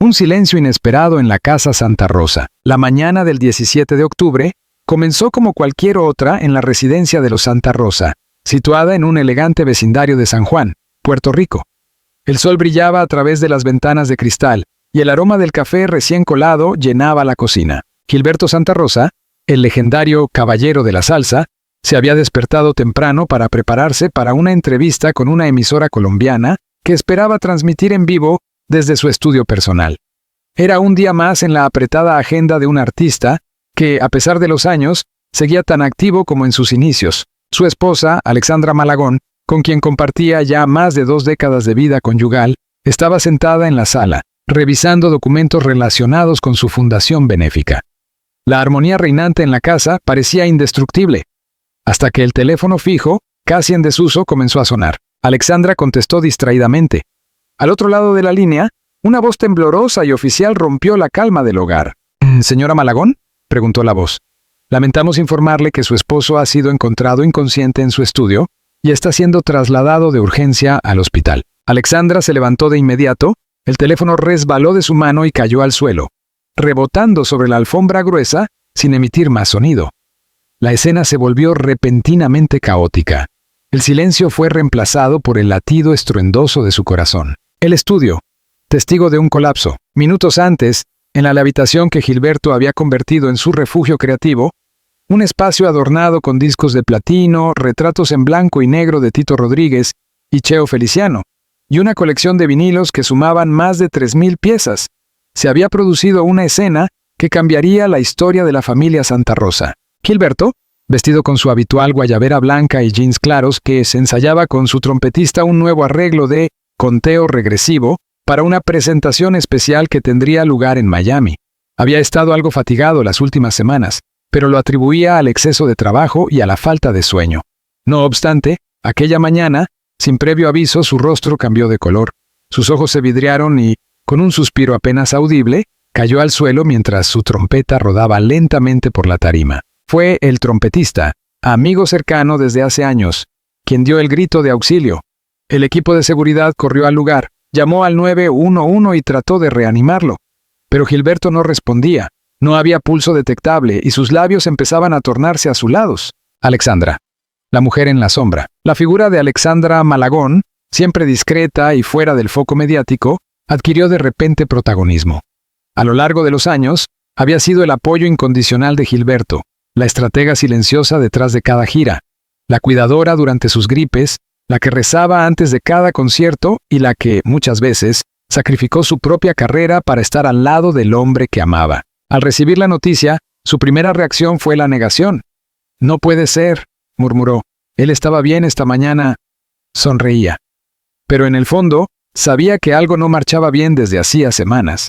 Un silencio inesperado en la Casa Santa Rosa. La mañana del 17 de octubre comenzó como cualquier otra en la residencia de los Santa Rosa, situada en un elegante vecindario de San Juan, Puerto Rico. El sol brillaba a través de las ventanas de cristal y el aroma del café recién colado llenaba la cocina. Gilberto Santa Rosa, el legendario caballero de la salsa, se había despertado temprano para prepararse para una entrevista con una emisora colombiana que esperaba transmitir en vivo desde su estudio personal. Era un día más en la apretada agenda de un artista que, a pesar de los años, seguía tan activo como en sus inicios. Su esposa, Alexandra Malagón, con quien compartía ya más de 2 décadas de vida conyugal, estaba sentada en la sala, revisando documentos relacionados con su fundación benéfica. La armonía reinante en la casa parecía indestructible, hasta que el teléfono fijo, casi en desuso, comenzó a sonar. Alexandra contestó distraídamente. Al otro lado de la línea, una voz temblorosa y oficial rompió la calma del hogar. «¿Señora Malagón?», preguntó la voz. «Lamentamos informarle que su esposo ha sido encontrado inconsciente en su estudio y está siendo trasladado de urgencia al hospital». Alexandra se levantó de inmediato, el teléfono resbaló de su mano y cayó al suelo, rebotando sobre la alfombra gruesa sin emitir más sonido. La escena se volvió repentinamente caótica. El silencio fue reemplazado por el latido estruendoso de su corazón. El estudio, testigo de un colapso. Minutos antes, en la habitación que Gilberto había convertido en su refugio creativo, un espacio adornado con discos de platino, retratos en blanco y negro de Tito Rodríguez y Cheo Feliciano, y una colección de vinilos que sumaban más de 3.000 piezas. Se había producido una escena que cambiaría la historia de la familia Santa Rosa. Gilberto, vestido con su habitual guayabera blanca y jeans claros, que se ensayaba con su trompetista un nuevo arreglo de conteo regresivo para una presentación especial que tendría lugar en Miami. Había estado algo fatigado las últimas semanas, pero lo atribuía al exceso de trabajo y a la falta de sueño. No obstante, aquella mañana, sin previo aviso, su rostro cambió de color. Sus ojos se vidriaron y, con un suspiro apenas audible, cayó al suelo mientras su trompeta rodaba lentamente por la tarima. Fue el trompetista, amigo cercano desde hace años, quien dio el grito de auxilio. El equipo de seguridad corrió al lugar, llamó al 911 y trató de reanimarlo. Pero Gilberto no respondía, no había pulso detectable y sus labios empezaban a tornarse azulados. Alexandra, la mujer en la sombra. La figura de Alexandra Malagón, siempre discreta y fuera del foco mediático, adquirió de repente protagonismo. A lo largo de los años, había sido el apoyo incondicional de Gilberto, la estratega silenciosa detrás de cada gira, la cuidadora durante sus gripes, la que rezaba antes de cada concierto y la que, muchas veces, sacrificó su propia carrera para estar al lado del hombre que amaba. Al recibir la noticia, su primera reacción fue la negación. «No puede ser», murmuró. «Él estaba bien esta mañana». Sonreía. Pero en el fondo, sabía que algo no marchaba bien desde hacía semanas.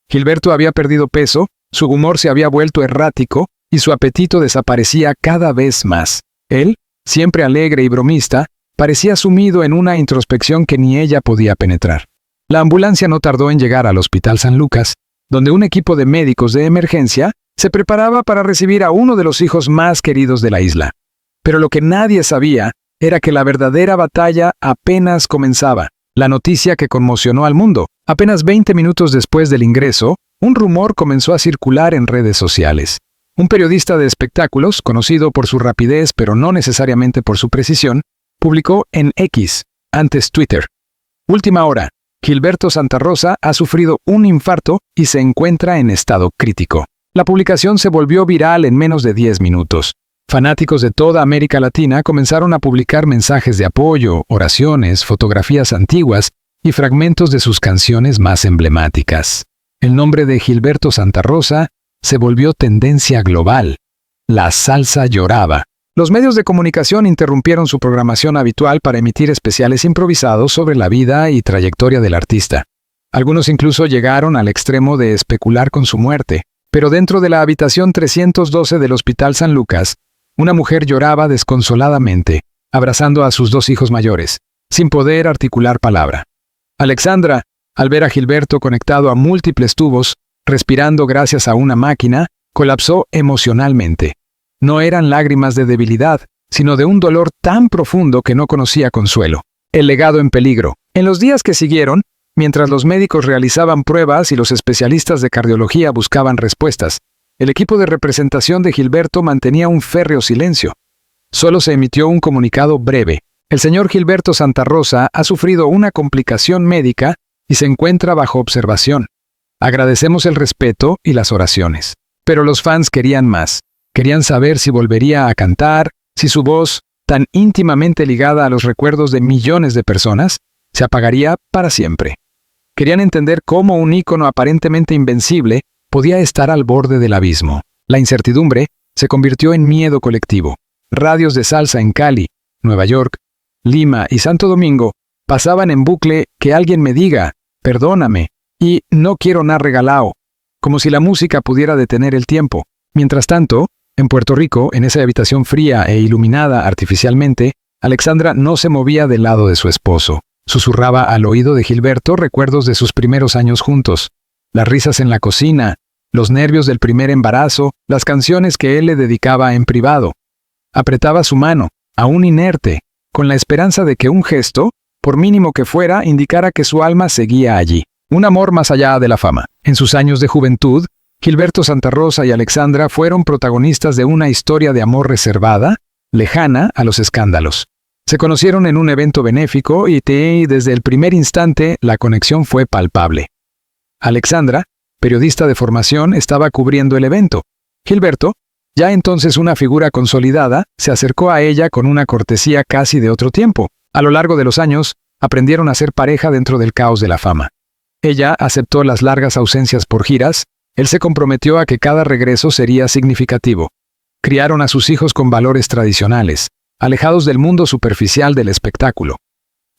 Gilberto había perdido peso, su humor se había vuelto errático y su apetito desaparecía cada vez más. Él, siempre alegre y bromista, parecía sumido en una introspección que ni ella podía penetrar. La ambulancia no tardó en llegar al Hospital San Lucas, donde un equipo de médicos de emergencia se preparaba para recibir a uno de los hijos más queridos de la isla. Pero lo que nadie sabía era que la verdadera batalla apenas comenzaba. La noticia que conmocionó al mundo. Apenas 20 minutos después del ingreso, un rumor comenzó a circular en redes sociales. Un periodista de espectáculos, conocido por su rapidez pero no necesariamente por su precisión, publicó en X, antes Twitter: «Última hora, Gilberto Santa Rosa ha sufrido un infarto y se encuentra en estado crítico». La publicación se volvió viral en menos de 10 minutos. Fanáticos de toda América Latina comenzaron a publicar mensajes de apoyo, oraciones, fotografías antiguas y fragmentos de sus canciones más emblemáticas. El nombre de Gilberto Santa Rosa se volvió tendencia global. La salsa lloraba. Los medios de comunicación interrumpieron su programación habitual para emitir especiales improvisados sobre la vida y trayectoria del artista. Algunos incluso llegaron al extremo de especular con su muerte. Pero dentro de la habitación 312 del Hospital San Lucas, una mujer lloraba desconsoladamente, abrazando a sus 2 hijos mayores, sin poder articular palabra. Alexandra, al ver a Gilberto conectado a múltiples tubos, respirando gracias a una máquina, colapsó emocionalmente. No eran lágrimas de debilidad, sino de un dolor tan profundo que no conocía consuelo. El legado en peligro. En los días que siguieron, Mientras los médicos realizaban pruebas y los especialistas de cardiología buscaban respuestas, el equipo de representación de Gilberto mantenía un férreo silencio. Solo se emitió un comunicado breve. El señor Gilberto Santa Rosa ha sufrido una complicación médica y se encuentra bajo observación. Agradecemos el respeto y las oraciones. Pero los fans querían más. Querían saber si volvería a cantar, si su voz, tan íntimamente ligada a los recuerdos de millones de personas, se apagaría para siempre. Querían entender cómo un ícono aparentemente invencible podía estar al borde del abismo. La incertidumbre se convirtió en miedo colectivo. Radios de salsa en Cali, Nueva York, Lima y Santo Domingo pasaban en bucle que alguien me diga, perdóname, y no quiero nada regalao, como si la música pudiera detener el tiempo. Mientras tanto, en Puerto Rico, en esa habitación fría e iluminada artificialmente, Alexandra no se movía del lado de su esposo. Susurraba al oído de Gilberto recuerdos de sus primeros años juntos, las risas en la cocina, los nervios del primer embarazo, las canciones que él le dedicaba en privado. Apretaba su mano, aún inerte, con la esperanza de que un gesto, por mínimo que fuera, indicara que su alma seguía allí. Un amor más allá de la fama. En sus años de juventud, Gilberto Santa Rosa y Alexandra fueron protagonistas de una historia de amor reservada, lejana a los escándalos. Se conocieron en un evento benéfico y desde el primer instante la conexión fue palpable. Alexandra, periodista de formación, estaba cubriendo el evento. Gilberto, ya entonces una figura consolidada, se acercó a ella con una cortesía casi de otro tiempo. A lo largo de los años, aprendieron a ser pareja dentro del caos de la fama. Ella aceptó las largas ausencias por giras, él se comprometió a que cada regreso sería significativo. Criaron a sus hijos con valores tradicionales, alejados del mundo superficial del espectáculo.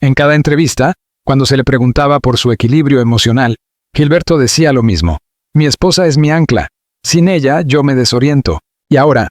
En cada entrevista, cuando se le preguntaba por su equilibrio emocional, Gilberto decía lo mismo: mi esposa es mi ancla, sin ella yo me desoriento. Y ahora,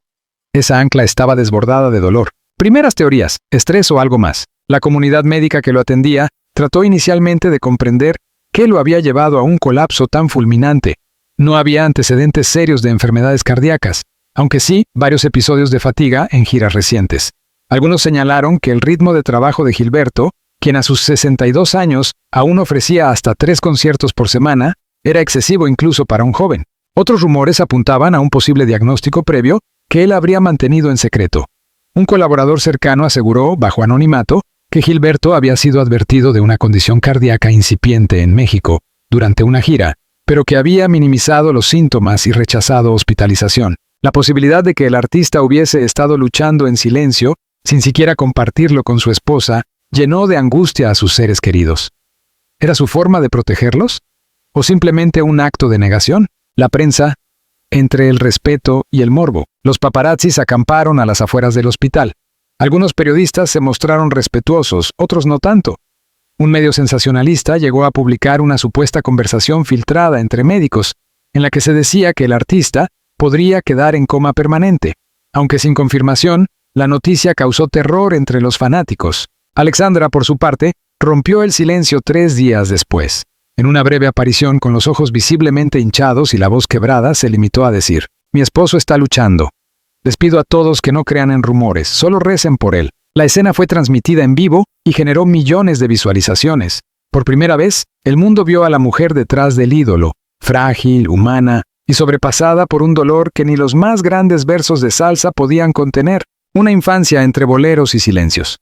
esa ancla estaba desbordada de dolor. Primeras teorías, estrés o algo más. La comunidad médica que lo atendía trató inicialmente de comprender qué lo había llevado a un colapso tan fulminante. No había antecedentes serios de enfermedades cardíacas, aunque sí varios episodios de fatiga en giras recientes. Algunos señalaron que el ritmo de trabajo de Gilberto, quien a sus 62 años aún ofrecía hasta 3 conciertos por semana, era excesivo incluso para un joven. Otros rumores apuntaban a un posible diagnóstico previo que él habría mantenido en secreto. Un colaborador cercano aseguró, bajo anonimato, que Gilberto había sido advertido de una condición cardíaca incipiente en México durante una gira, pero que había minimizado los síntomas y rechazado hospitalización. La posibilidad de que el artista hubiese estado luchando en silencio, sin siquiera compartirlo con su esposa, llenó de angustia a sus seres queridos. ¿Era su forma de protegerlos? ¿O simplemente un acto de negación? La prensa, entre el respeto y el morbo, los paparazzis acamparon a las afueras del hospital. Algunos periodistas se mostraron respetuosos, otros no tanto. Un medio sensacionalista llegó a publicar una supuesta conversación filtrada entre médicos, en la que se decía que el artista podría quedar en coma permanente. Aunque sin confirmación, la noticia causó terror entre los fanáticos. Alexandra, por su parte, rompió el silencio 3 días después. En una breve aparición con los ojos visiblemente hinchados y la voz quebrada, se limitó a decir: mi esposo está luchando. Les pido a todos que no crean en rumores, solo recen por él. La escena fue transmitida en vivo y generó millones de visualizaciones. Por primera vez, el mundo vio a la mujer detrás del ídolo, frágil, humana y sobrepasada por un dolor que ni los más grandes versos de salsa podían contener. Una infancia entre boleros y silencios.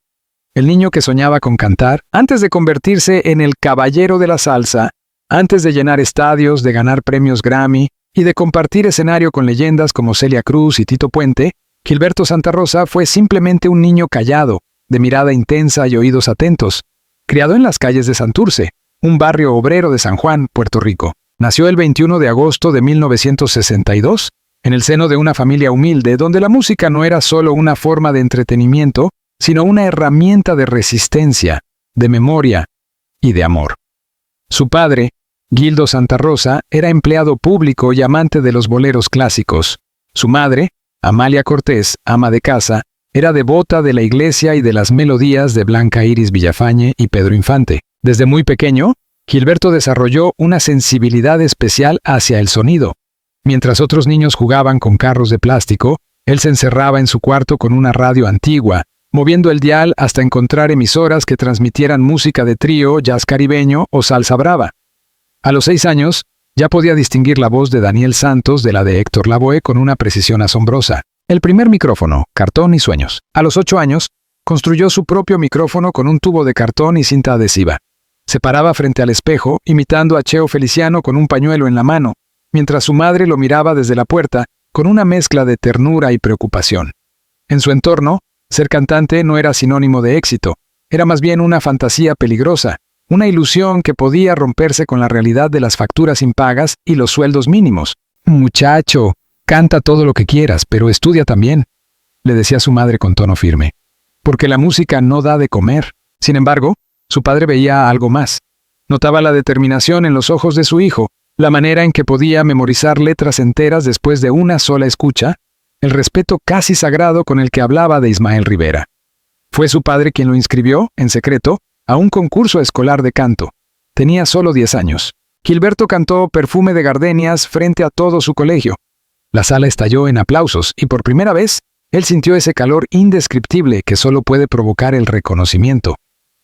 El niño que soñaba con cantar, antes de convertirse en el caballero de la salsa, antes de llenar estadios, de ganar premios Grammy y de compartir escenario con leyendas como Celia Cruz y Tito Puente, Gilberto Santa Rosa fue simplemente un niño callado, de mirada intensa y oídos atentos, criado en las calles de Santurce, un barrio obrero de San Juan, Puerto Rico. Nació el 21 de agosto de 1962, en el seno de una familia humilde donde la música no era solo una forma de entretenimiento, sino una herramienta de resistencia, de memoria y de amor. Su padre, Gildo Santa Rosa, era empleado público y amante de los boleros clásicos. Su madre, Amalia Cortés, ama de casa, era devota de la iglesia y de las melodías de Blanca Iris Villafañe y Pedro Infante. Desde muy pequeño, Gilberto desarrolló una sensibilidad especial hacia el sonido. Mientras otros niños jugaban con carros de plástico, él se encerraba en su cuarto con una radio antigua, moviendo el dial hasta encontrar emisoras que transmitieran música de trío, jazz caribeño o salsa brava. A los 6 años, ya podía distinguir la voz de Daniel Santos de la de Héctor Lavoe con una precisión asombrosa. El primer micrófono, cartón y sueños. A los 8 años, construyó su propio micrófono con un tubo de cartón y cinta adhesiva. Se paraba frente al espejo, imitando a Cheo Feliciano con un pañuelo en la mano, mientras su madre lo miraba desde la puerta con una mezcla de ternura y preocupación. En su entorno, ser cantante no era sinónimo de éxito, era más bien una fantasía peligrosa, una ilusión que podía romperse con la realidad de las facturas impagas y los sueldos mínimos. «Muchacho, canta todo lo que quieras, pero estudia también», le decía su madre con tono firme. Porque la música no da de comer. Sin embargo, su padre veía algo más. Notaba la determinación en los ojos de su hijo, la manera en que podía memorizar letras enteras después de una sola escucha, el respeto casi sagrado con el que hablaba de Ismael Rivera. Fue su padre quien lo inscribió, en secreto, a un concurso escolar de canto. Tenía solo 10 años. Gilberto cantó Perfume de Gardenias frente a todo su colegio. La sala estalló en aplausos y por primera vez, él sintió ese calor indescriptible que solo puede provocar el reconocimiento.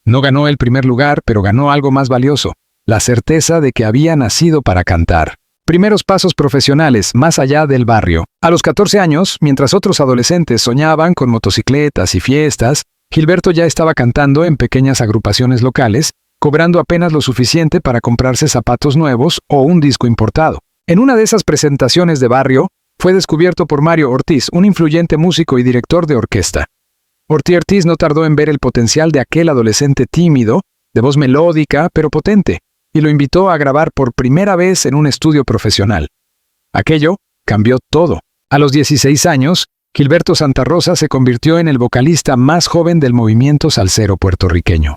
No ganó el primer lugar, pero ganó algo más valioso, la certeza de que había nacido para cantar. Primeros pasos profesionales, más allá del barrio. A los 14 años, mientras otros adolescentes soñaban con motocicletas y fiestas, Gilberto ya estaba cantando en pequeñas agrupaciones locales, cobrando apenas lo suficiente para comprarse zapatos nuevos o un disco importado. En una de esas presentaciones de barrio, fue descubierto por Mario Ortiz, un influyente músico y director de orquesta. Ortiz no tardó en ver el potencial de aquel adolescente tímido, de voz melódica pero potente, y lo invitó a grabar por primera vez en un estudio profesional. Aquello cambió todo. A los 16 años, Gilberto Santa Rosa se convirtió en el vocalista más joven del movimiento salsero puertorriqueño.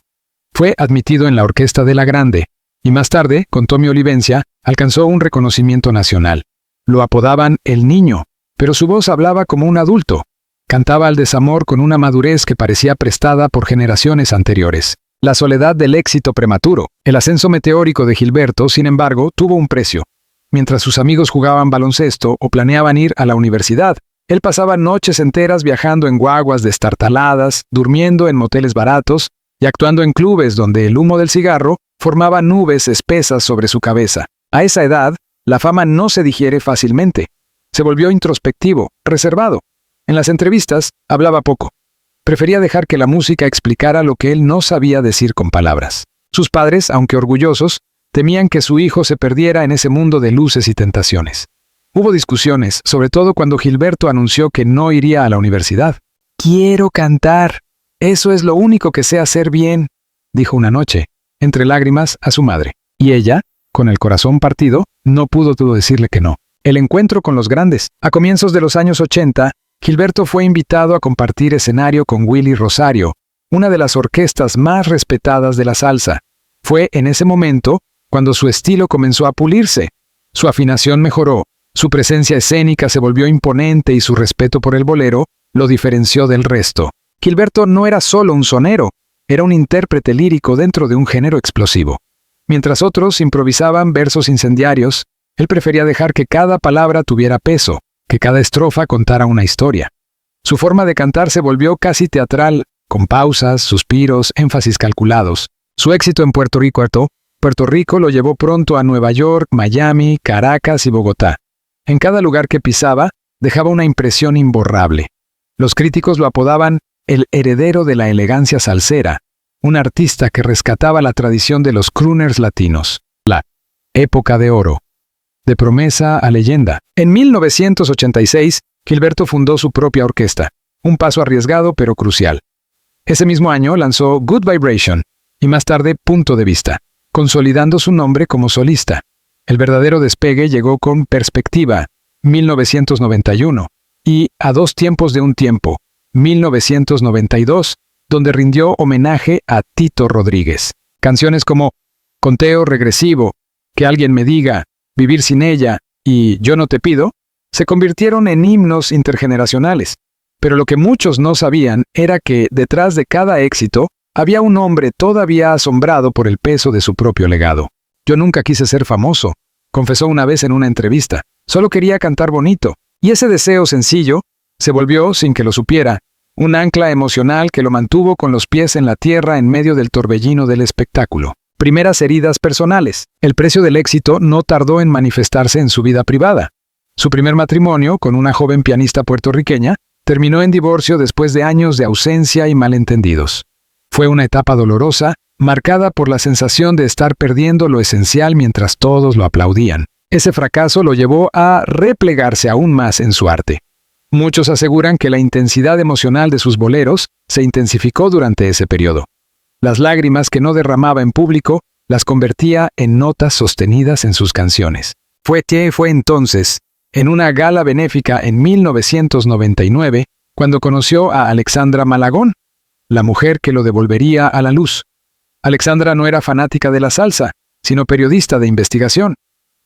Fue admitido en la Orquesta de La Grande, y más tarde, con Tommy Olivencia, alcanzó un reconocimiento nacional. Lo apodaban El Niño, pero su voz hablaba como un adulto. Cantaba al desamor con una madurez que parecía prestada por generaciones anteriores. La soledad del éxito prematuro. El ascenso meteórico de Gilberto, sin embargo, tuvo un precio. Mientras sus amigos jugaban baloncesto o planeaban ir a la universidad, él pasaba noches enteras viajando en guaguas destartaladas, durmiendo en moteles baratos y actuando en clubes donde el humo del cigarro formaba nubes espesas sobre su cabeza. A esa edad, la fama no se digiere fácilmente. Se volvió introspectivo, reservado. En las entrevistas, hablaba poco. Prefería dejar que la música explicara lo que él no sabía decir con palabras. Sus padres, aunque orgullosos, temían que su hijo se perdiera en ese mundo de luces y tentaciones. Hubo discusiones, sobre todo cuando Gilberto anunció que no iría a la universidad. «Quiero cantar. Eso es lo único que sé hacer bien», dijo una noche, entre lágrimas, a su madre. Y ella, con el corazón partido, no pudo decirle que no. El encuentro con los grandes. A comienzos de los años 80, Gilberto fue invitado a compartir escenario con Willy Rosario, una de las orquestas más respetadas de la salsa. Fue en ese momento cuando su estilo comenzó a pulirse. Su afinación mejoró, su presencia escénica se volvió imponente y su respeto por el bolero lo diferenció del resto. Gilberto no era solo un sonero, era un intérprete lírico dentro de un género explosivo. Mientras otros improvisaban versos incendiarios, él prefería dejar que cada palabra tuviera peso, que cada estrofa contara una historia. Su forma de cantar se volvió casi teatral, con pausas, suspiros, énfasis calculados. Su éxito en Puerto Rico lo llevó pronto a Nueva York, Miami, Caracas y Bogotá. En cada lugar que pisaba, dejaba una impresión imborrable. Los críticos lo apodaban el heredero de la elegancia salsera, un artista que rescataba la tradición de los crooners latinos. La época de oro. De promesa a leyenda. En 1986, Gilberto fundó su propia orquesta, un paso arriesgado pero crucial. Ese mismo año lanzó Good Vibration y más tarde Punto de Vista, consolidando su nombre como solista. El verdadero despegue llegó con Perspectiva, 1991, y A dos tiempos de un tiempo, 1992, donde rindió homenaje a Tito Rodríguez. Canciones como Conteo Regresivo, Que alguien me diga, Vivir sin ella y Yo no te pido, se convirtieron en himnos intergeneracionales. Pero lo que muchos no sabían era que detrás de cada éxito había un hombre todavía asombrado por el peso de su propio legado. Yo nunca quise ser famoso, confesó una vez en una entrevista. Solo quería cantar bonito. Y ese deseo sencillo se volvió, sin que lo supiera, un ancla emocional que lo mantuvo con los pies en la tierra en medio del torbellino del espectáculo. Primeras heridas personales. El precio del éxito no tardó en manifestarse en su vida privada. Su primer matrimonio, con una joven pianista puertorriqueña, terminó en divorcio después de años de ausencia y malentendidos. Fue una etapa dolorosa, marcada por la sensación de estar perdiendo lo esencial mientras todos lo aplaudían. Ese fracaso lo llevó a replegarse aún más en su arte. Muchos aseguran que la intensidad emocional de sus boleros se intensificó durante ese periodo. Las lágrimas que no derramaba en público las convertía en notas sostenidas en sus canciones. Fue entonces, en una gala benéfica en 1999, cuando conoció a Alexandra Malagón, la mujer que lo devolvería a la luz. Alexandra no era fanática de la salsa, sino periodista de investigación.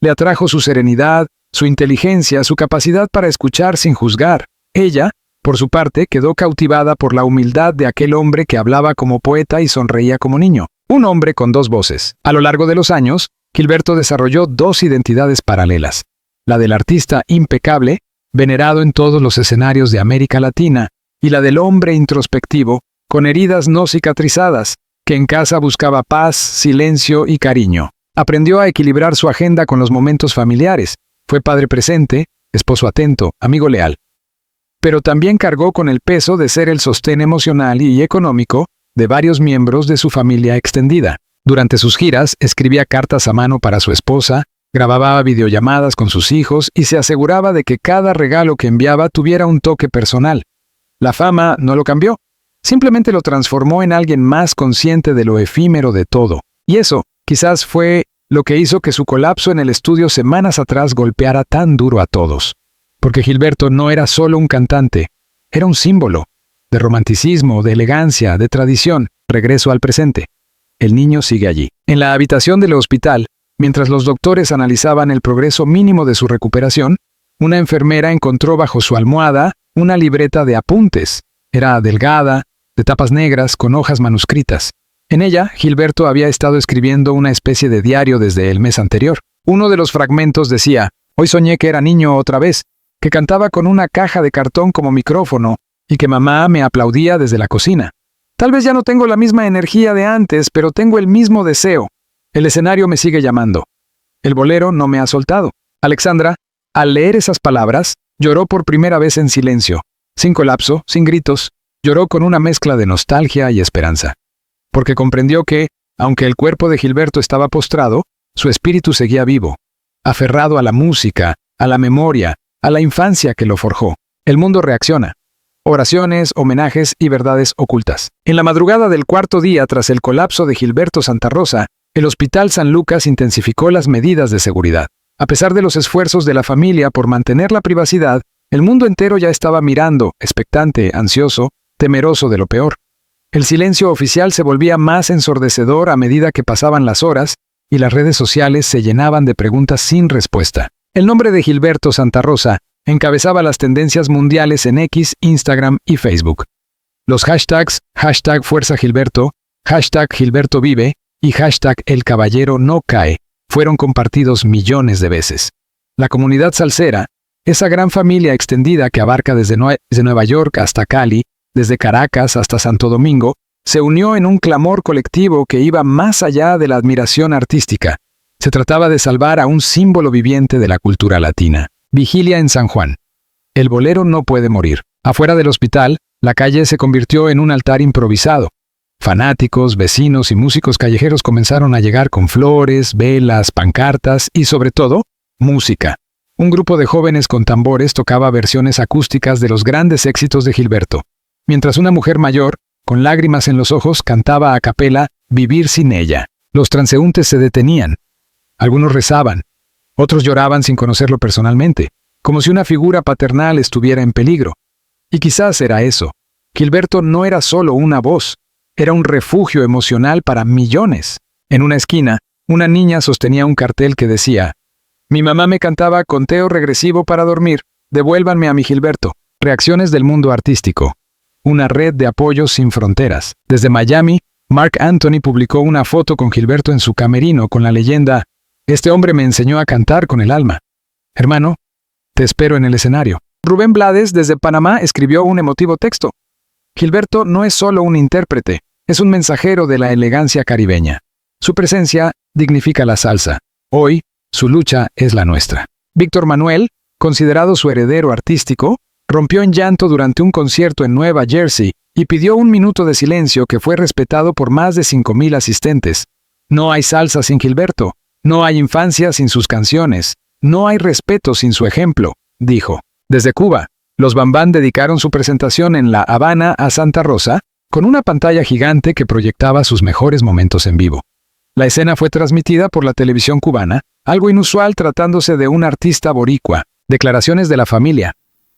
Le atrajo su serenidad, su inteligencia, su capacidad para escuchar sin juzgar. Ella, por su parte, quedó cautivada por la humildad de aquel hombre que hablaba como poeta y sonreía como niño. Un hombre con dos voces. A lo largo de los años, Gilberto desarrolló dos identidades paralelas. La del artista impecable, venerado en todos los escenarios de América Latina, y la del hombre introspectivo, con heridas no cicatrizadas, que en casa buscaba paz, silencio y cariño. Aprendió a equilibrar su agenda con los momentos familiares. Fue padre presente, esposo atento, amigo leal. Pero también cargó con el peso de ser el sostén emocional y económico de varios miembros de su familia extendida. Durante sus giras, escribía cartas a mano para su esposa, grababa videollamadas con sus hijos y se aseguraba de que cada regalo que enviaba tuviera un toque personal. La fama no lo cambió, simplemente lo transformó en alguien más consciente de lo efímero de todo. Y eso, quizás fue lo que hizo que su colapso en el estudio semanas atrás golpeara tan duro a todos. Porque Gilberto no era solo un cantante, era un símbolo de romanticismo, de elegancia, de tradición. Regreso al presente. El niño sigue allí. En la habitación del hospital, mientras los doctores analizaban el progreso mínimo de su recuperación, una enfermera encontró bajo su almohada una libreta de apuntes. Era delgada, de tapas negras, con hojas manuscritas. En ella, Gilberto había estado escribiendo una especie de diario desde el mes anterior. Uno de los fragmentos decía: «Hoy soñé que era niño otra vez, que cantaba con una caja de cartón como micrófono y que mamá me aplaudía desde la cocina. Tal vez ya no tengo la misma energía de antes, pero tengo el mismo deseo. El escenario me sigue llamando. El bolero no me ha soltado». Alexandra, al leer esas palabras, lloró por primera vez en silencio, sin colapso, sin gritos. Lloró con una mezcla de nostalgia y esperanza. Porque comprendió que, aunque el cuerpo de Gilberto estaba postrado, su espíritu seguía vivo, aferrado a la música, a la memoria, a la infancia que lo forjó. El mundo reacciona. Oraciones, homenajes y verdades ocultas. En la madrugada del cuarto día tras el colapso de Gilberto Santa Rosa, el Hospital San Lucas intensificó las medidas de seguridad. A pesar de los esfuerzos de la familia por mantener la privacidad, el mundo entero ya estaba mirando, expectante, ansioso, temeroso de lo peor. El silencio oficial se volvía más ensordecedor a medida que pasaban las horas y las redes sociales se llenaban de preguntas sin respuesta. El nombre de Gilberto Santa Rosa encabezaba las tendencias mundiales en X, Instagram y Facebook. Los hashtags #FuerzaGilberto, #GilbertoVive y #ElCaballeroNoCae fueron compartidos millones de veces. La comunidad salsera, esa gran familia extendida que abarca desde Nueva York hasta Cali, desde Caracas hasta Santo Domingo, se unió en un clamor colectivo que iba más allá de la admiración artística. Se trataba de salvar a un símbolo viviente de la cultura latina. Vigilia en San Juan. El bolero no puede morir. Afuera del hospital, la calle se convirtió en un altar improvisado. Fanáticos, vecinos y músicos callejeros comenzaron a llegar con flores, velas, pancartas y, sobre todo, música. Un grupo de jóvenes con tambores tocaba versiones acústicas de los grandes éxitos de Gilberto, mientras una mujer mayor, con lágrimas en los ojos, cantaba a capela «Vivir sin ella». Los transeúntes se detenían. Algunos rezaban. Otros lloraban sin conocerlo personalmente, como si una figura paternal estuviera en peligro. Y quizás era eso. Gilberto no era solo una voz, era un refugio emocional para millones. En una esquina, una niña sostenía un cartel que decía: «Mi mamá me cantaba conteo regresivo para dormir, devuélvanme a mi Gilberto». Reacciones del mundo artístico. Una red de apoyo sin fronteras. Desde Miami, Marc Anthony publicó una foto con Gilberto en su camerino con la leyenda: «Este hombre me enseñó a cantar con el alma. Hermano, te espero en el escenario». Rubén Blades, desde Panamá, escribió un emotivo texto: Gilberto no es solo un intérprete, es un mensajero de la elegancia caribeña. Su presencia dignifica la salsa. Hoy, su lucha es la nuestra. Víctor Manuel, considerado su heredero artístico, rompió en llanto durante un concierto en Nueva Jersey y pidió un minuto de silencio que fue respetado por más de 5,000 asistentes. No hay salsa sin Gilberto, no hay infancia sin sus canciones, no hay respeto sin su ejemplo, dijo. Desde Cuba, los Bambán dedicaron su presentación en La Habana a Santa Rosa con una pantalla gigante que proyectaba sus mejores momentos en vivo. La escena fue transmitida por la televisión cubana, algo inusual tratándose de un artista boricua. Declaraciones de la familia.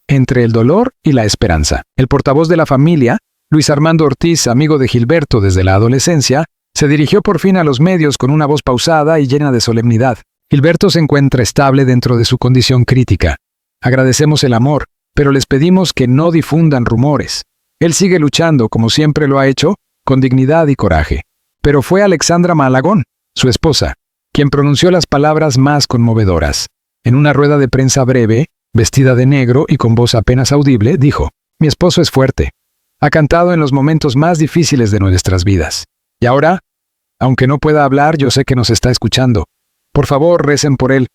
Entre el dolor y la esperanza. El portavoz de la familia, Luis Armando Ortiz, amigo de Gilberto desde la adolescencia, se dirigió por fin a los medios con una voz pausada y llena de solemnidad. Gilberto se encuentra estable dentro de su condición crítica. Agradecemos el amor, pero les pedimos que no difundan rumores. Él sigue luchando, como siempre lo ha hecho, con dignidad y coraje. Pero fue Alexandra Malagón, su esposa, quien pronunció las palabras más conmovedoras. En una rueda de prensa breve, vestida de negro y con voz apenas audible, dijo: «Mi esposo es fuerte. Ha cantado en los momentos más difíciles de nuestras vidas. Y ahora, aunque no pueda hablar, yo sé que nos está escuchando. Por favor, recen por él.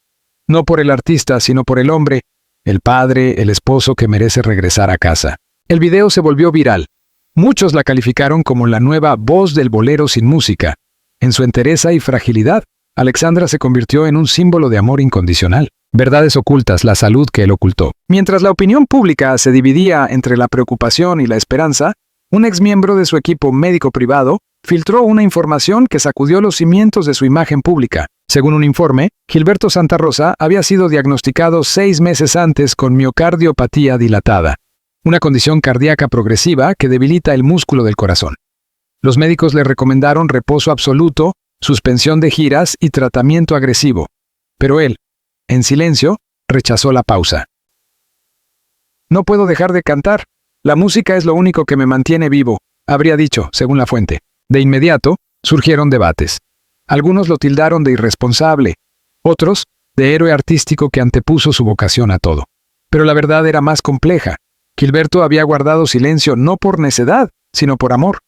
No por el artista, sino por el hombre, el padre, el esposo que merece regresar a casa». El video se volvió viral. Muchos la calificaron como la nueva voz del bolero sin música. En su entereza y fragilidad, Alexandra se convirtió en un símbolo de amor incondicional. Verdades ocultas, la salud que él ocultó. Mientras la opinión pública se dividía entre la preocupación y la esperanza, un exmiembro de su equipo médico privado filtró una información que sacudió los cimientos de su imagen pública. Según un informe, Gilberto Santa Rosa había sido diagnosticado 6 meses antes con miocardiopatía dilatada, una condición cardíaca progresiva que debilita el músculo del corazón. Los médicos le recomendaron reposo absoluto, suspensión de giras y tratamiento agresivo. Pero él, en silencio, rechazó la pausa. «No puedo dejar de cantar. La música es lo único que me mantiene vivo», habría dicho, según la fuente. De inmediato, surgieron debates. Algunos lo tildaron de irresponsable, otros de héroe artístico que antepuso su vocación a todo. Pero la verdad era más compleja. Gilberto había guardado silencio no por necedad, sino por amor.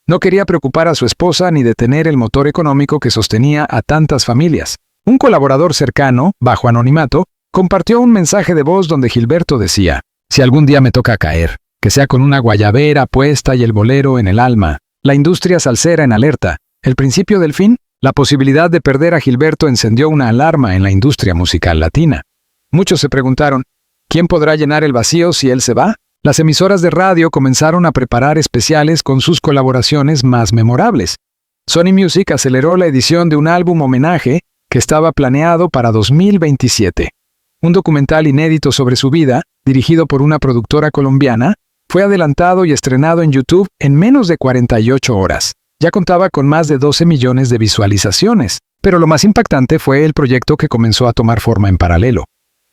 No quería preocupar a su esposa ni detener el motor económico que sostenía a tantas familias. Un colaborador cercano, bajo anonimato, compartió un mensaje de voz donde Gilberto decía: «Si algún día me toca caer, que sea con una guayabera puesta y el bolero en el alma, la industria salsera en alerta, el principio del fin». La posibilidad de perder a Gilberto encendió una alarma en la industria musical latina. Muchos se preguntaron: ¿quién podrá llenar el vacío si él se va? Las emisoras de radio comenzaron a preparar especiales con sus colaboraciones más memorables. Sony Music aceleró la edición de un álbum homenaje que estaba planeado para 2027. Un documental inédito sobre su vida, dirigido por una productora colombiana, fue adelantado y estrenado en YouTube en menos de 48 horas. Ya contaba con más de 12 millones de visualizaciones, pero lo más impactante fue el proyecto que comenzó a tomar forma en paralelo.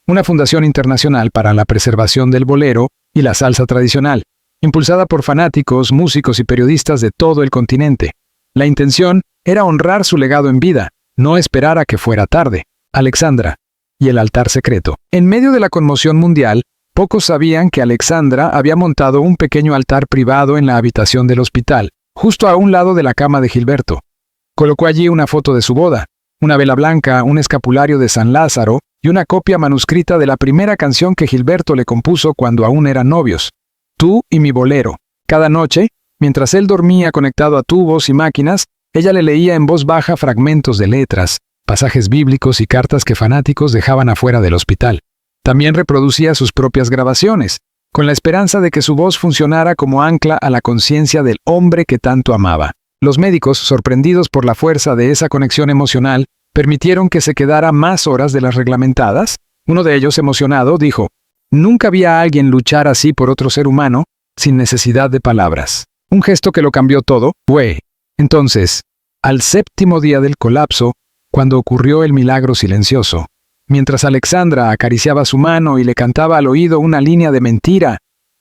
Una fundación internacional para la preservación del bolero y la salsa tradicional, impulsada por fanáticos, músicos y periodistas de todo el continente. La intención era honrar su legado en vida, no esperar a que fuera tarde. Alexandra y el altar secreto. En medio de la conmoción mundial, pocos sabían que Alexandra había montado un pequeño altar privado en la habitación del hospital, justo a un lado de la cama de Gilberto. Colocó allí una foto de su boda, una vela blanca, un escapulario de San Lázaro y una copia manuscrita de la primera canción que Gilberto le compuso cuando aún eran novios, Tú y mi bolero. Cada noche, mientras él dormía conectado a tubos y máquinas, ella le leía en voz baja fragmentos de letras, pasajes bíblicos y cartas que fanáticos dejaban afuera del hospital. También reproducía sus propias grabaciones, con la esperanza de que su voz funcionara como ancla a la conciencia del hombre que tanto amaba. Los médicos, sorprendidos por la fuerza de esa conexión emocional, permitieron que se quedara más horas de las reglamentadas. Uno de ellos, emocionado, dijo: «Nunca vi a alguien luchar así por otro ser humano, sin necesidad de palabras». Un gesto que lo cambió todo fue, entonces, al 7º día del colapso, cuando ocurrió el milagro silencioso. Mientras Alexandra acariciaba su mano y le cantaba al oído una línea de mentira,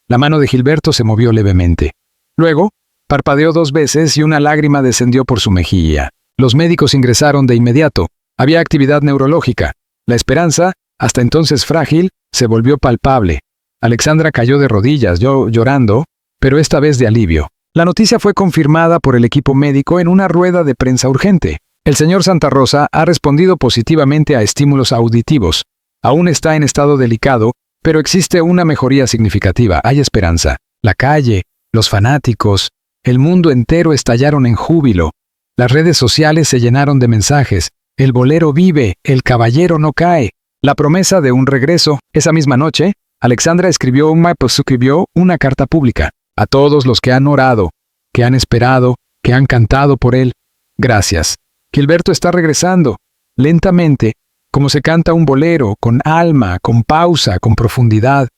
la mano de Gilberto se movió levemente. Luego, parpadeó 2 veces y una lágrima descendió por su mejilla. Los médicos ingresaron de inmediato. Había actividad neurológica. La esperanza, hasta entonces frágil, se volvió palpable. Alexandra cayó de rodillas, llorando, pero esta vez de alivio. La noticia fue confirmada por el equipo médico en una rueda de prensa urgente. El señor Santa Rosa ha respondido positivamente a estímulos auditivos. Aún está en estado delicado, pero existe una mejoría significativa. Hay esperanza. La calle, los fanáticos, el mundo entero estallaron en júbilo. Las redes sociales se llenaron de mensajes. El bolero vive, el caballero no cae. La promesa de un regreso. Esa misma noche, Alexandra escribió una carta pública. A todos los que han orado, que han esperado, que han cantado por él. Gracias. Gilberto está regresando, lentamente, como se canta un bolero, con alma, con pausa, con profundidad.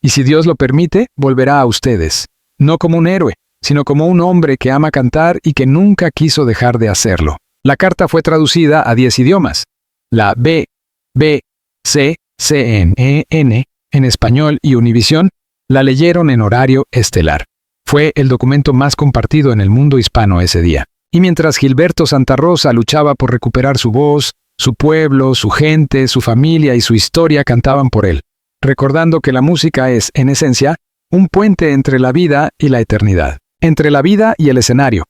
Y si Dios lo permite, volverá a ustedes. No como un héroe, sino como un hombre que ama cantar y que nunca quiso dejar de hacerlo. La carta fue traducida a 10 idiomas. La BBC, CNN, en español y Univisión, la leyeron en horario estelar. Fue el documento más compartido en el mundo hispano ese día. Y mientras Gilberto Santa Rosa luchaba por recuperar su voz, su pueblo, su gente, su familia y su historia cantaban por él, recordando que la música es, en esencia, un puente entre la vida y la eternidad, entre la vida y el escenario.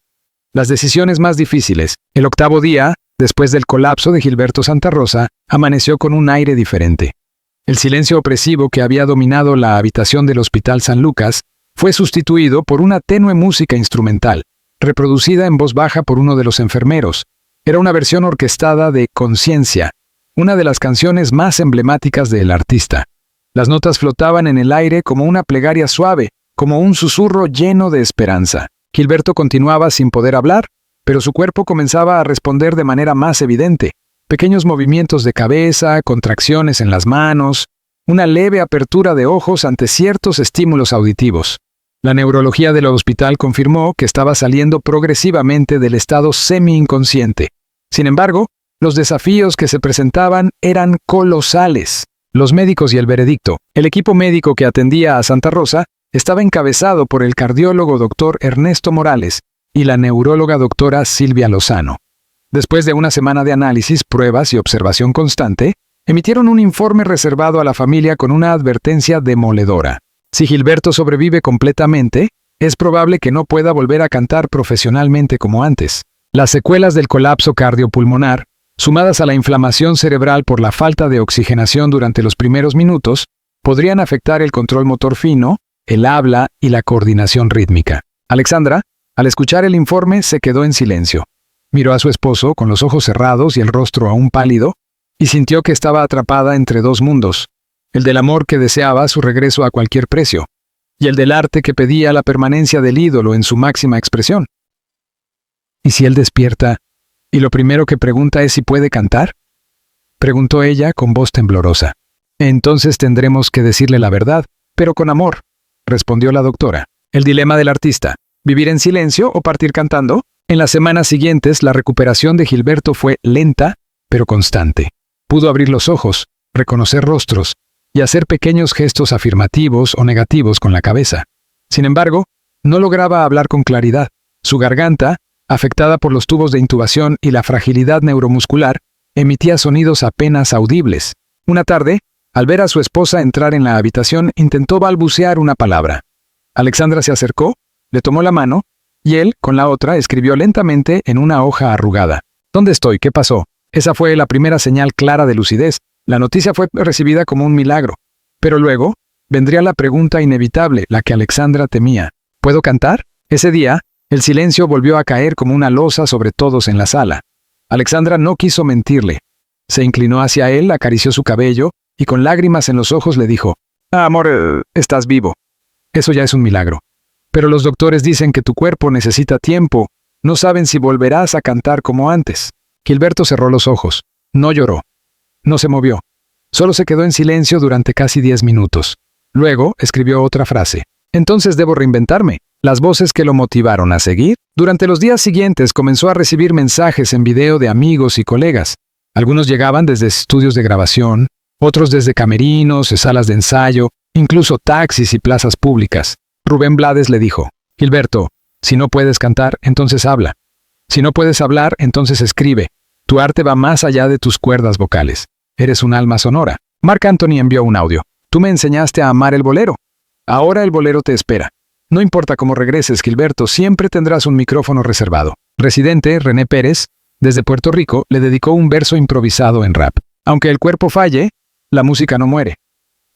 Las decisiones más difíciles. El octavo día, después del colapso de Gilberto Santa Rosa, amaneció con un aire diferente. El silencio opresivo que había dominado la habitación del Hospital San Lucas fue sustituido por una tenue música instrumental, reproducida en voz baja por uno de los enfermeros. Era una versión orquestada de Conciencia, una de las canciones más emblemáticas del artista. Las notas flotaban en el aire como una plegaria suave, como un susurro lleno de esperanza. Gilberto continuaba sin poder hablar, pero su cuerpo comenzaba a responder de manera más evidente. Pequeños movimientos de cabeza, contracciones en las manos, una leve apertura de ojos ante ciertos estímulos auditivos. La neurología del hospital confirmó que estaba saliendo progresivamente del estado semi-inconsciente. Sin embargo, los desafíos que se presentaban eran colosales. Los médicos y el veredicto. El equipo médico que atendía a Santa Rosa estaba encabezado por el cardiólogo Dr. Ernesto Morales y la neuróloga doctora Silvia Lozano. Después de una semana de análisis, pruebas y observación constante, emitieron un informe reservado a la familia con una advertencia demoledora. Si Gilberto sobrevive completamente, es probable que no pueda volver a cantar profesionalmente como antes. Las secuelas del colapso cardiopulmonar, sumadas a la inflamación cerebral por la falta de oxigenación durante los primeros minutos, podrían afectar el control motor fino, el habla y la coordinación rítmica. Alexandra, al escuchar el informe, se quedó en silencio. Miró a su esposo con los ojos cerrados y el rostro aún pálido, y sintió que estaba atrapada entre dos mundos, el del amor que deseaba su regreso a cualquier precio, y el del arte que pedía la permanencia del ídolo en su máxima expresión. ¿Y si él despierta, y lo primero que pregunta es si puede cantar? Preguntó ella con voz temblorosa. Entonces tendremos que decirle la verdad, pero con amor, respondió la doctora. El dilema del artista, ¿vivir en silencio o partir cantando? En las semanas siguientes, la recuperación de Gilberto fue lenta, pero constante. Pudo abrir los ojos, reconocer rostros y hacer pequeños gestos afirmativos o negativos con la cabeza. Sin embargo, no lograba hablar con claridad. Su garganta, afectada por los tubos de intubación y la fragilidad neuromuscular, emitía sonidos apenas audibles. Una tarde, al ver a su esposa entrar en la habitación, intentó balbucear una palabra. Alexandra se acercó, le tomó la mano, y él, con la otra, escribió lentamente en una hoja arrugada. ¿Dónde estoy? ¿Qué pasó? Esa fue la primera señal clara de lucidez. La noticia fue recibida como un milagro. Pero luego, vendría la pregunta inevitable, la que Alexandra temía. ¿Puedo cantar? Ese día, el silencio volvió a caer como una losa sobre todos en la sala. Alexandra no quiso mentirle. Se inclinó hacia él, acarició su cabello, y con lágrimas en los ojos le dijo, «Amor, estás vivo. Eso ya es un milagro. Pero los doctores dicen que tu cuerpo necesita tiempo. No saben si volverás a cantar como antes». Gilberto cerró los ojos. No lloró. No se movió. Solo se quedó en silencio durante casi 10 minutos. Luego escribió otra frase. «Entonces debo reinventarme». Las voces que lo motivaron a seguir. Durante los días siguientes comenzó a recibir mensajes en video de amigos y colegas. Algunos llegaban desde estudios de grabación, otros desde camerinos, salas de ensayo, incluso taxis y plazas públicas. Rubén Blades le dijo, «Gilberto, si no puedes cantar, entonces habla. Si no puedes hablar, entonces escribe. Tu arte va más allá de tus cuerdas vocales. Eres un alma sonora». Marc Anthony envió un audio. «Tú me enseñaste a amar el bolero. Ahora el bolero te espera. No importa cómo regreses, Gilberto, siempre tendrás un micrófono reservado. Residente, René Pérez, desde Puerto Rico, le dedicó un verso improvisado en rap. Aunque el cuerpo falle, la música no muere.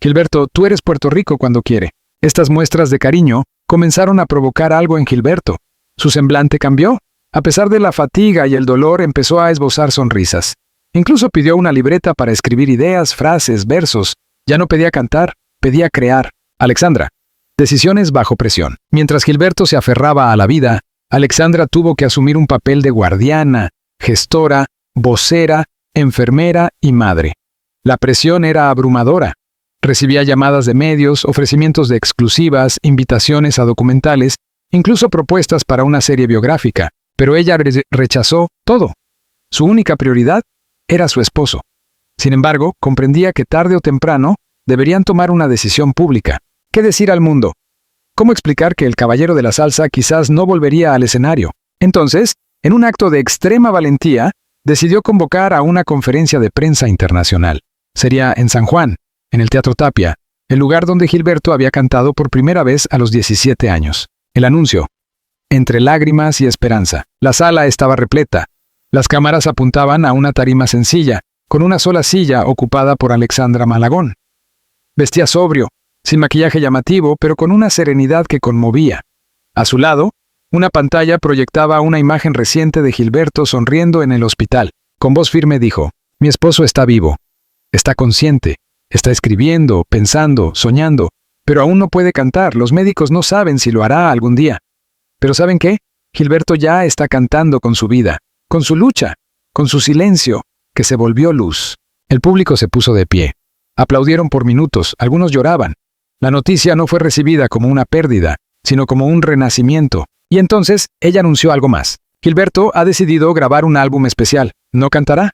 Gilberto, tú eres Puerto Rico cuando quiere. Estas muestras de cariño comenzaron a provocar algo en Gilberto. Su semblante cambió. A pesar de la fatiga y el dolor, empezó a esbozar sonrisas. Incluso pidió una libreta para escribir ideas, frases, versos. Ya no pedía cantar, pedía crear. Alexandra. Decisiones bajo presión. Mientras Gilberto se aferraba a la vida, Alexandra tuvo que asumir un papel de guardiana, gestora, vocera, enfermera y madre. La presión era abrumadora. Recibía llamadas de medios, ofrecimientos de exclusivas, invitaciones a documentales, incluso propuestas para una serie biográfica, pero ella rechazó todo. Su única prioridad era su esposo. Sin embargo, comprendía que tarde o temprano deberían tomar una decisión pública. ¿Qué decir al mundo? ¿Cómo explicar que el caballero de la salsa quizás no volvería al escenario? Entonces, en un acto de extrema valentía, decidió convocar a una conferencia de prensa internacional. Sería en San Juan, en el Teatro Tapia, el lugar donde Gilberto había cantado por primera vez a los 17 años. El anuncio. Entre lágrimas y esperanza. La sala estaba repleta. Las cámaras apuntaban a una tarima sencilla, con una sola silla ocupada por Alexandra Malagón. Vestía sobrio, sin maquillaje llamativo, pero con una serenidad que conmovía. A su lado, una pantalla proyectaba una imagen reciente de Gilberto sonriendo en el hospital. Con voz firme dijo: «Mi esposo está vivo. Está consciente. Está escribiendo, pensando, soñando, pero aún no puede cantar. Los médicos no saben si lo hará algún día. Pero ¿saben qué? Gilberto ya está cantando con su vida, con su lucha, con su silencio, que se volvió luz». El público se puso de pie. Aplaudieron por minutos, algunos lloraban. La noticia no fue recibida como una pérdida, sino como un renacimiento. Y entonces, ella anunció algo más. Gilberto ha decidido grabar un álbum especial. No cantará,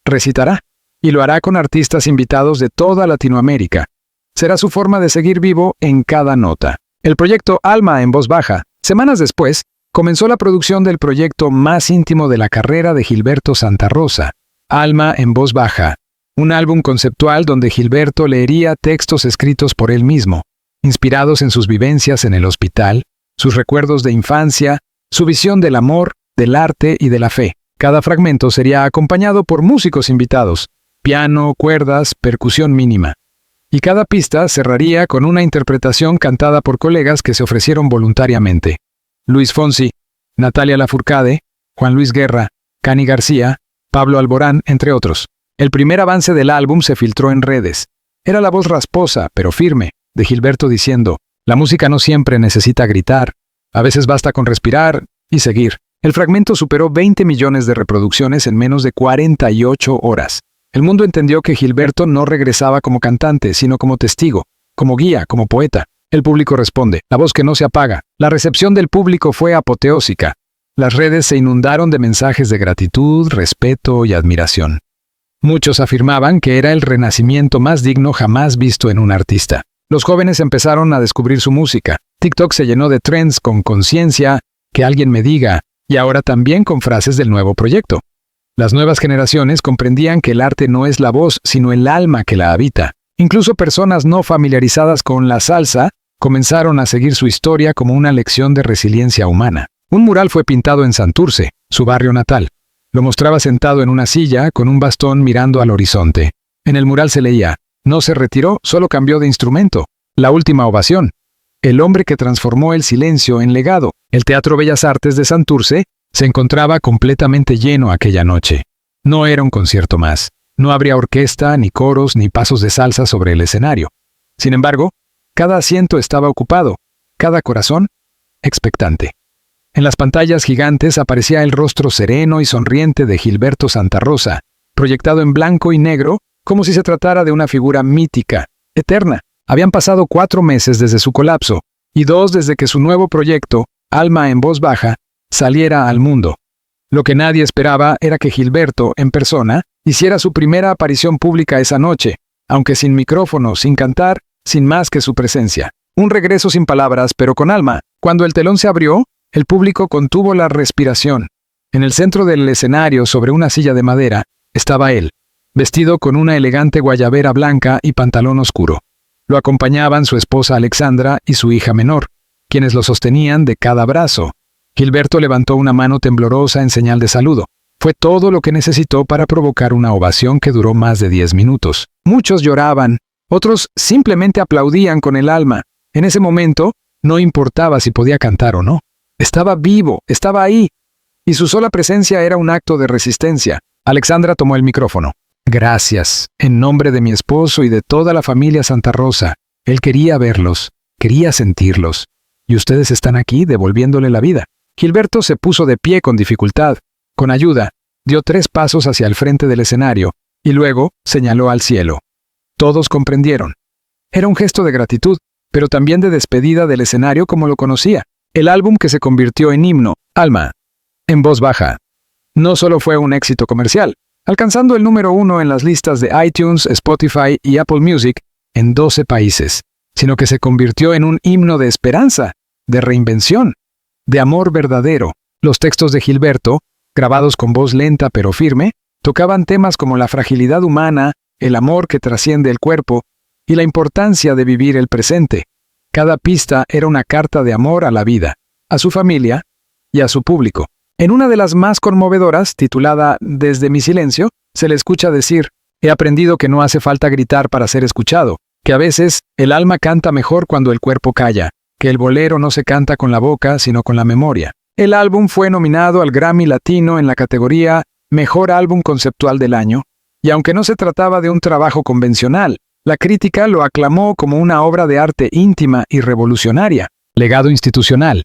recitará, y lo hará con artistas invitados de toda Latinoamérica. Será su forma de seguir vivo en cada nota. El proyecto Alma en voz baja. Semanas después, comenzó la producción del proyecto más íntimo de la carrera de Gilberto Santa Rosa, Alma en voz baja, un álbum conceptual donde Gilberto leería textos escritos por él mismo, inspirados en sus vivencias en el hospital, sus recuerdos de infancia, su visión del amor, del arte y de la fe. Cada fragmento sería acompañado por músicos invitados, piano, cuerdas, percusión mínima. Y cada pista cerraría con una interpretación cantada por colegas que se ofrecieron voluntariamente. Luis Fonsi, Natalia Lafourcade, Juan Luis Guerra, Cani García, Pablo Alborán, entre otros. El primer avance del álbum se filtró en redes. Era la voz rasposa, pero firme, de Gilberto diciendo: «La música no siempre necesita gritar. A veces basta con respirar y seguir». El fragmento superó 20 millones de reproducciones en menos de 48 horas. El mundo entendió que Gilberto no regresaba como cantante, sino como testigo, como guía, como poeta. El público responde, la voz que no se apaga. La recepción del público fue apoteósica. Las redes se inundaron de mensajes de gratitud, respeto y admiración. Muchos afirmaban que era el renacimiento más digno jamás visto en un artista. Los jóvenes empezaron a descubrir su música. TikTok se llenó de trends con conciencia, que alguien me diga, y ahora también con frases del nuevo proyecto. Las nuevas generaciones comprendían que el arte no es la voz, sino el alma que la habita. Incluso personas no familiarizadas con la salsa comenzaron a seguir su historia como una lección de resiliencia humana. Un mural fue pintado en Santurce, su barrio natal. Lo mostraba sentado en una silla, con un bastón mirando al horizonte. En el mural se leía: «No se retiró, solo cambió de instrumento. La última ovación». El hombre que transformó el silencio en legado. El Teatro Bellas Artes de Santurce se encontraba completamente lleno aquella noche. No era un concierto más. No habría orquesta, ni coros, ni pasos de salsa sobre el escenario. Sin embargo, cada asiento estaba ocupado, cada corazón expectante. En las pantallas gigantes aparecía el rostro sereno y sonriente de Gilberto Santa Rosa, proyectado en blanco y negro, como si se tratara de una figura mítica, eterna. Habían pasado 4 meses desde su colapso, y 2 desde que su nuevo proyecto, Alma en voz baja, saliera al mundo. Lo que nadie esperaba era que Gilberto, en persona, hiciera su primera aparición pública esa noche, aunque sin micrófono, sin cantar, sin más que su presencia. Un regreso sin palabras, pero con alma. Cuando el telón se abrió, el público contuvo la respiración. En el centro del escenario, sobre una silla de madera, estaba él, vestido con una elegante guayabera blanca y pantalón oscuro. Lo acompañaban su esposa Alexandra y su hija menor. quienes lo sostenían de cada brazo. Gilberto levantó una mano temblorosa en señal de saludo. Fue todo lo que necesitó para provocar una ovación que duró más de 10 minutos. Muchos lloraban, otros simplemente aplaudían con el alma. En ese momento, no importaba si podía cantar o no. Estaba vivo, estaba ahí, y su sola presencia era un acto de resistencia. Alexandra tomó el micrófono. Gracias, en nombre de mi esposo y de toda la familia Santa Rosa. Él quería verlos, quería sentirlos. Y ustedes están aquí devolviéndole la vida. Gilberto se puso de pie con dificultad. Con ayuda, dio 3 pasos hacia el frente del escenario, y luego señaló al cielo. Todos comprendieron. Era un gesto de gratitud, pero también de despedida del escenario como lo conocía. El álbum que se convirtió en himno, Alma, en voz baja. No solo fue un éxito comercial, alcanzando el número 1 en las listas de iTunes, Spotify y Apple Music en 12 países, sino que se convirtió en un himno de esperanza, de reinvención, de amor verdadero. Los textos de Gilberto, grabados con voz lenta pero firme, tocaban temas como la fragilidad humana, el amor que trasciende el cuerpo y la importancia de vivir el presente. Cada pista era una carta de amor a la vida, a su familia y a su público. En una de las más conmovedoras, titulada Desde mi silencio, se le escucha decir: he aprendido que no hace falta gritar para ser escuchado, que a veces el alma canta mejor cuando el cuerpo calla, que el bolero no se canta con la boca sino con la memoria. El álbum fue nominado al Grammy Latino en la categoría Mejor Álbum Conceptual del Año, y aunque no se trataba de un trabajo convencional, la crítica lo aclamó como una obra de arte íntima y revolucionaria. Legado institucional.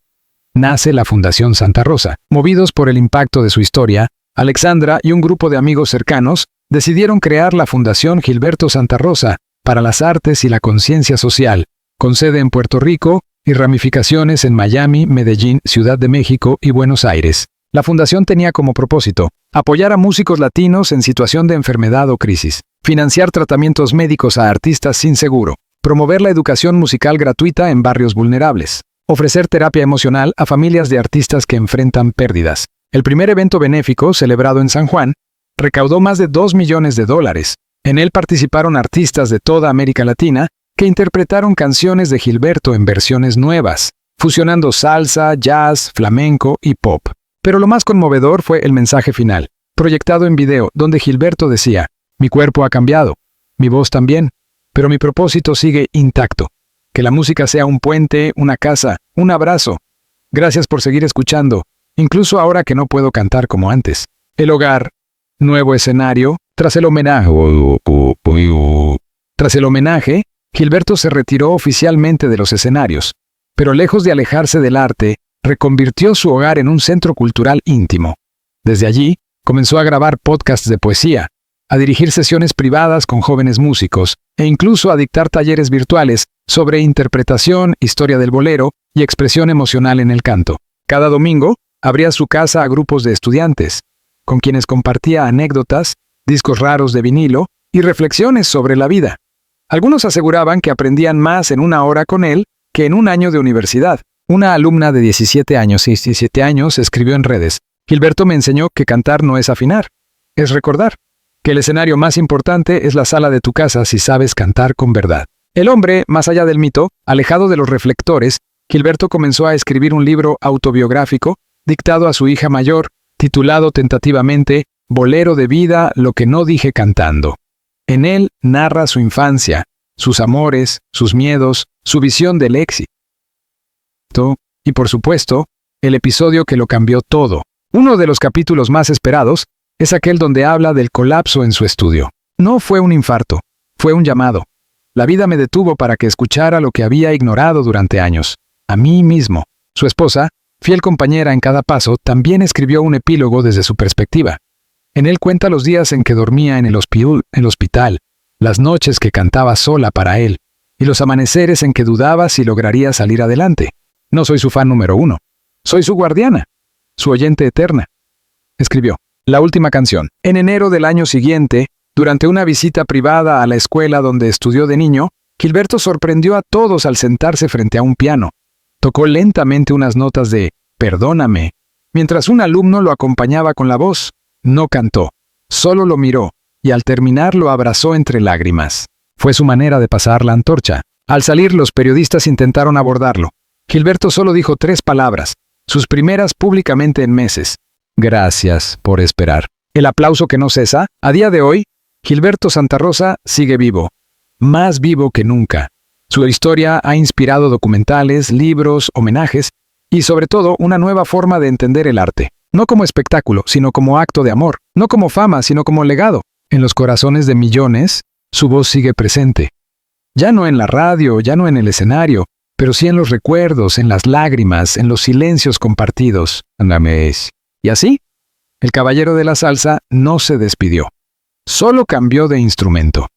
Nace la Fundación Santa Rosa. Movidos por el impacto de su historia, Alexandra y un grupo de amigos cercanos decidieron crear la Fundación Gilberto Santa Rosa para las artes y la conciencia social, con sede en Puerto Rico y ramificaciones en Miami, Medellín, Ciudad de México y Buenos Aires. La fundación tenía como propósito apoyar a músicos latinos en situación de enfermedad o crisis, financiar tratamientos médicos a artistas sin seguro, promover la educación musical gratuita en barrios vulnerables, ofrecer terapia emocional a familias de artistas que enfrentan pérdidas. El primer evento benéfico, celebrado en San Juan, recaudó más de $2 millones. En él participaron artistas de toda América Latina que interpretaron canciones de Gilberto en versiones nuevas, fusionando salsa, jazz, flamenco y pop. Pero lo más conmovedor fue el mensaje final, proyectado en video, donde Gilberto decía: mi cuerpo ha cambiado, mi voz también, pero mi propósito sigue intacto. Que la música sea un puente, una casa, un abrazo. Gracias por seguir escuchando, incluso ahora que no puedo cantar como antes. El hogar, nuevo escenario. Tras el homenaje, Gilberto se retiró oficialmente de los escenarios, pero lejos de alejarse del arte, reconvirtió su hogar en un centro cultural íntimo. Desde allí, comenzó a grabar podcasts de poesía, a dirigir sesiones privadas con jóvenes músicos e incluso a dictar talleres virtuales sobre interpretación, historia del bolero y expresión emocional en el canto. Cada domingo, abría su casa a grupos de estudiantes, con quienes compartía anécdotas, discos raros de vinilo y reflexiones sobre la vida. Algunos aseguraban que aprendían más en una hora con él que en un año de universidad. Una alumna de 17 años escribió en redes: Gilberto me enseñó que cantar no es afinar, es recordar, que el escenario más importante es la sala de tu casa si sabes cantar con verdad. El hombre, más allá del mito, alejado de los reflectores, Gilberto comenzó a escribir un libro autobiográfico dictado a su hija mayor, titulado tentativamente Bolero de vida, lo que no dije cantando. En él narra su infancia, sus amores, sus miedos, su visión del éxito. Y por supuesto, el episodio que lo cambió todo. Uno de los capítulos más esperados es aquel donde habla del colapso en su estudio. No fue un infarto, fue un llamado. La vida me detuvo para que escuchara lo que había ignorado durante años. A mí mismo. Su esposa, fiel compañera en cada paso, también escribió un epílogo desde su perspectiva. En él cuenta los días en que dormía en el hospital, las noches que cantaba sola para él, y los amaneceres en que dudaba si lograría salir adelante. No soy su fan número 1. Soy su guardiana, su oyente eterna. Escribió la última canción. En enero del año siguiente, durante una visita privada a la escuela donde estudió de niño, Gilberto sorprendió a todos al sentarse frente a un piano. Tocó lentamente unas notas de Perdóname, mientras un alumno lo acompañaba con la voz. No cantó, solo lo miró, y al terminar lo abrazó entre lágrimas. Fue su manera de pasar la antorcha. Al salir, los periodistas intentaron abordarlo. Gilberto solo dijo 3 palabras, sus primeras públicamente en meses. Gracias por esperar. El aplauso que no cesa. A día de hoy, Gilberto Santa Rosa sigue vivo, más vivo que nunca. Su historia ha inspirado documentales, libros, homenajes y sobre todo una nueva forma de entender el arte. No como espectáculo, sino como acto de amor. No como fama, sino como legado. En los corazones de millones, su voz sigue presente. Ya no en la radio, ya no en el escenario, pero sí en los recuerdos, en las lágrimas, en los silencios compartidos. Y así, el caballero de la salsa no se despidió. Solo cambió de instrumento.